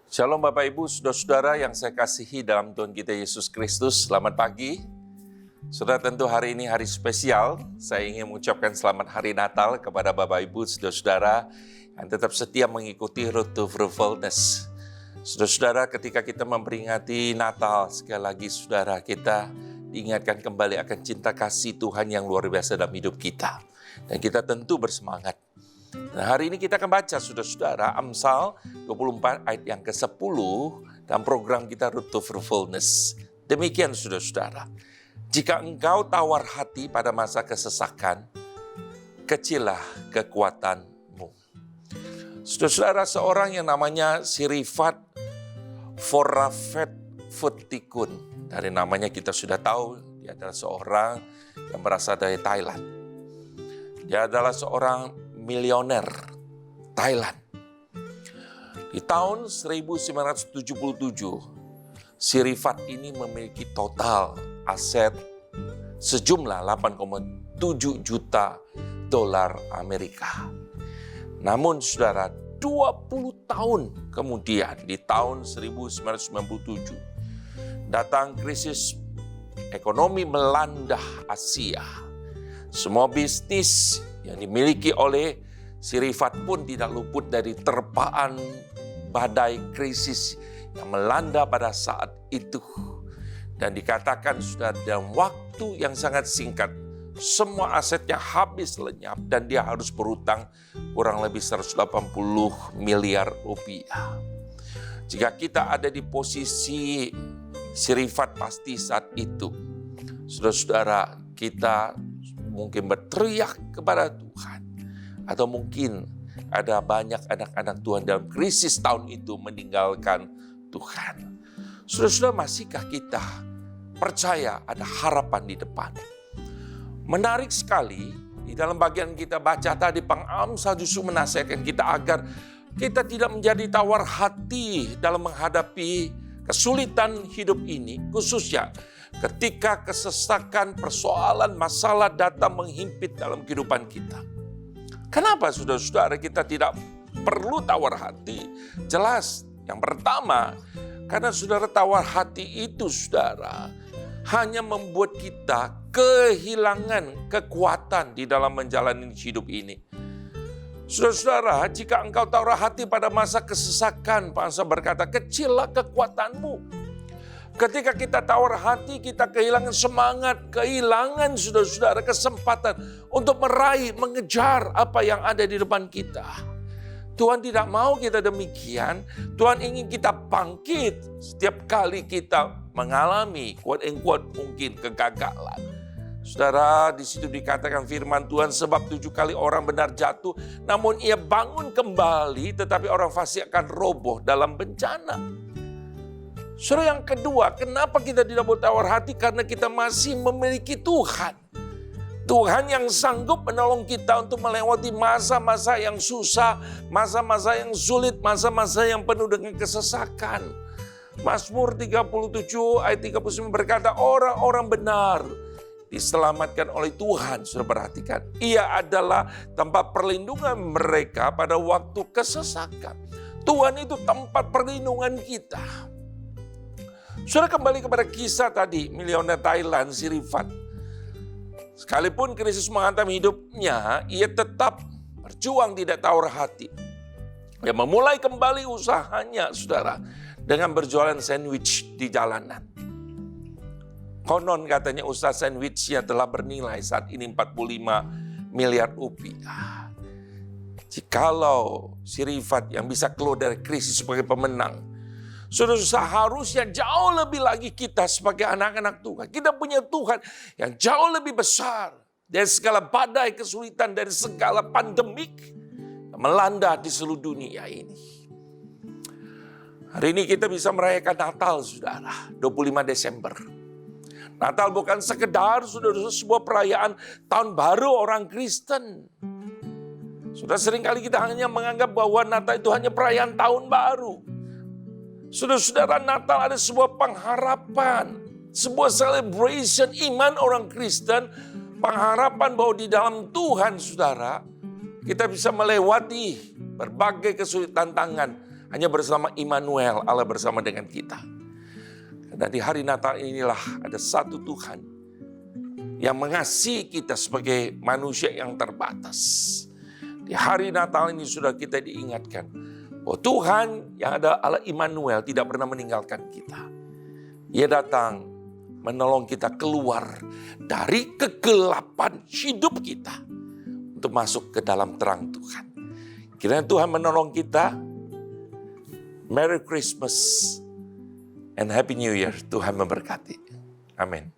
Shalom Bapak Ibu, Saudara-saudara yang saya kasihi dalam Tuhan kita Yesus Kristus. Selamat pagi. Saudara, tentu hari ini hari spesial. Saya ingin mengucapkan selamat hari Natal kepada Bapak Ibu, Saudara-saudara yang tetap setia mengikuti Road to Fruitfulness. Saudara-saudara, ketika kita memperingati Natal, sekali lagi saudara kita diingatkan kembali akan cinta kasih Tuhan yang luar biasa dalam hidup kita. Dan kita tentu bersemangat. Nah, hari ini kita akan baca saudara-saudara Amsal 24 ayat yang ke-10 dalam program kita Road to Fruitfulness. Demikian saudara-saudara, jika engkau tawar hati pada masa kesesakan, kecillah kekuatanmu. Saudara-saudara, seorang yang namanya Sirifat Forafet Futikun, dari namanya kita sudah tahu dia adalah seorang yang berasal dari Thailand. Dia adalah seorang milioner Thailand. Di tahun 1977, Sirifat ini memiliki total aset sejumlah 8,7 juta dolar Amerika. Namun saudara, 20 tahun kemudian di tahun 1997, datang krisis ekonomi melanda Asia. Semua bisnis yang dimiliki oleh Sirifat pun tidak luput dari terpaan badai krisis yang melanda pada saat itu. Dan dikatakan sudah dalam waktu yang sangat singkat, semua asetnya habis lenyap dan dia harus berutang kurang lebih 180 miliar rupiah. Jika kita ada di posisi Sirifat pasti saat itu, saudara-saudara, kita mungkin berteriak kepada Tuhan. Atau mungkin ada banyak anak-anak Tuhan dalam krisis tahun itu meninggalkan Tuhan. Saudara-saudara, masihkah kita percaya ada harapan di depan? Menarik sekali, di dalam bagian kita baca tadi, Amsal justru menasihatkan kita agar kita tidak menjadi tawar hati dalam menghadapi kesulitan hidup ini, khususnya ketika kesesakan, persoalan, masalah datang menghimpit dalam kehidupan kita. Kenapa saudara-saudara kita tidak perlu tawar hati? Jelas, yang pertama, karena saudara tawar hati itu saudara, hanya membuat kita kehilangan kekuatan di dalam menjalani hidup ini. Saudara-saudara, jika engkau tawar hati pada masa kesesakan, Amsal berkata, kecillah kekuatanmu. Ketika kita tawar hati, kita kehilangan semangat, kehilangan saudara-saudara kesempatan untuk meraih, mengejar apa yang ada di depan kita. Tuhan tidak mau kita demikian. Tuhan ingin kita bangkit setiap kali kita mengalami quote-unquote mungkin kegagalan. Saudara, di situ dikatakan firman Tuhan, sebab 7 kali orang benar jatuh, namun ia bangun kembali, tetapi orang fasik akan roboh dalam bencana. Saudara, yang kedua, kenapa kita tidak boleh tawar hati? Karena kita masih memiliki Tuhan. Tuhan yang sanggup menolong kita untuk melewati masa-masa yang susah, masa-masa yang sulit, masa-masa yang penuh dengan kesesakan. Mazmur 37 ayat 39 berkata, orang-orang benar diselamatkan oleh Tuhan. Sudah perhatikan, ia adalah tempat perlindungan mereka pada waktu kesesakan. Tuhan itu tempat perlindungan kita. Sudah kembali kepada kisah tadi, milioner Thailand, Sirifat. Sekalipun krisis menghantam hidupnya, ia tetap berjuang tidak tawar hati. Dia memulai kembali usahanya, saudara, dengan berjualan sandwich di jalanan. Konon katanya usaha sandwichnya telah bernilai saat ini 45 miliar rupiah. Jikalau Sirifat yang bisa keluar dari krisis sebagai pemenang, saudara, seharusnya jauh lebih lagi kita sebagai anak-anak Tuhan. Kita punya Tuhan yang jauh lebih besar dari segala badai kesulitan, dari segala pandemik yang melanda di seluruh dunia ini. Hari ini kita bisa merayakan Natal, saudara, 25 Desember. Natal bukan sekedar saudara sebuah perayaan tahun baru orang Kristen. Sudah seringkali kita hanya menganggap bahwa Natal itu hanya perayaan tahun baru. Saudara-saudara, Natal ada sebuah pengharapan, sebuah celebration iman orang Kristen, pengharapan bahwa di dalam Tuhan, saudara, kita bisa melewati berbagai kesulitan tantangan, hanya bersama Immanuel, Allah bersama dengan kita. Dan di hari Natal inilah ada satu Tuhan yang mengasihi kita sebagai manusia yang terbatas. Di hari Natal ini sudah kita diingatkan bahwa Tuhan yang ada Allah Immanuel tidak pernah meninggalkan kita. Ia datang menolong kita keluar dari kegelapan hidup kita untuk masuk ke dalam terang Tuhan. Kiranya Tuhan menolong kita. Merry Christmas and Happy New Year. Tuhan memberkati. Amin.